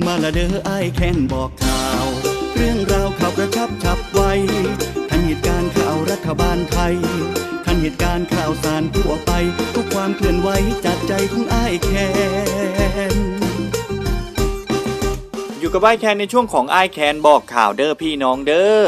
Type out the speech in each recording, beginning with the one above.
มาละเด้ออ้ายแค้นบอกข่าวเรื่องราวข่าวกระชับฉับไวทันเหตุการณ์ข่าวรัฐบาลไทยทันเหตุการณ์ข่าวสารทั่วไปทุกความเคลื่อนไหวจากใจของอ้ายแค้นอยู่กับอ้ายแคนในช่วงของอ้ายแคนบอกข่าวเด้อพี่น้องเด้อ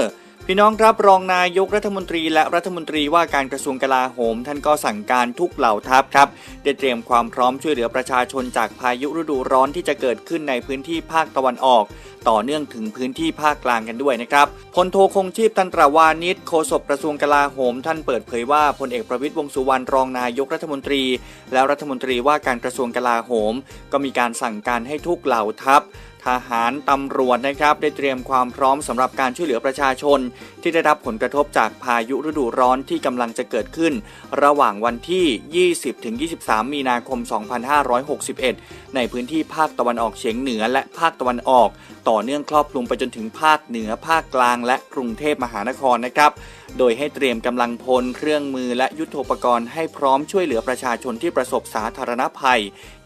พี่น้องครับรองนายกรัฐมนตรีและรัฐมนตรีว่าการกระทรวงกลาโหมท่านก็สั่งการทุกเหล่าทัพครับได้เตรียมความพร้อมช่วยเหลือประชาชนจากพายุฤดูร้อนที่จะเกิดขึ้นในพื้นที่ภาคตะวันออกต่อเนื่องถึงพื้นที่ภาคกลางกันด้วยนะครับพลโทคงชีพตันตรวานิชโฆษกกระทรวงกลาโหมท่านเปิดเผยว่าพลเอกประวิตรวงษ์สุวรรณรองนายกรัฐมนตรีและรัฐมนตรีว่าการกระทรวงกลาโหมก็มีการสั่งการให้ทุกเหล่าทัพทหารตำรวจนะครับได้เตรียมความพร้อมสำหรับการช่วยเหลือประชาชนที่ได้รับผลกระทบจากพายุฤดูร้อนที่กำลังจะเกิดขึ้นระหว่างวันที่ 20-23 มีนาคม 2561 ในพื้นที่ภาคตะวันออกเฉียงเหนือและภาคตะวันออกต่อเนื่องครอบคลุมไปจนถึงภาคเหนือภาคกลางและกรุงเทพมหานครนะครับโดยให้เตรียมกำลังพลเครื่องมือและยุทโธปกรณ์ให้พร้อมช่วยเหลือประชาชนที่ประสบสาธารณภัย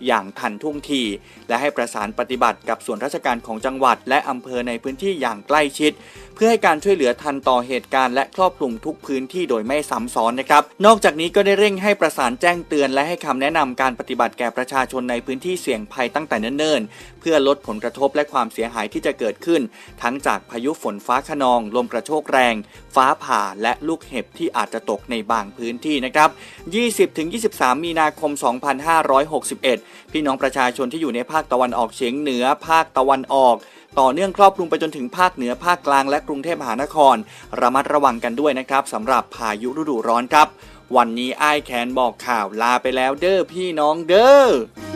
อย่างทันท่วงทีและให้ประสานปฏิบัติกับส่วนราชการของจังหวัดและอำเภอในพื้นที่อย่างใกล้ชิดเพื่อให้การช่วยเหลือทันต่อเหตุการณ์และครอบคลุมทุกพื้นที่โดยไม่ซ้ำซ้อนนะครับนอกจากนี้ก็ได้เร่งให้ประสานแจ้งเตือนและให้คำแนะนำการปฏิบัติแก่ประชาชนในพื้นที่เสี่ยงภัยตั้งแต่เนิ่นๆเพื่อลดผลกระทบและความเสียหายที่จะเกิดขึ้นทั้งจากพายุฝนฟ้าคะนองลมกระโชกแรงฟ้าผ่าและลูกเห็บที่อาจจะตกในบางพื้นที่นะครับ 20-23 มีนาคม 2561 พี่น้องประชาชนที่อยู่ในภาคตะวันออกเฉียงเหนือภาคตะวันออกต่อเนื่องครอบคลุมไปจนถึงภาคเหนือภาคกลางและกรุงเทพมหานครระมัดระวังกันด้วยนะครับสำหรับพายุฤดูร้อนครับวันนี้อ้ายแคนบอกข่าวลาไปแล้วเด้อพี่น้องเด้อ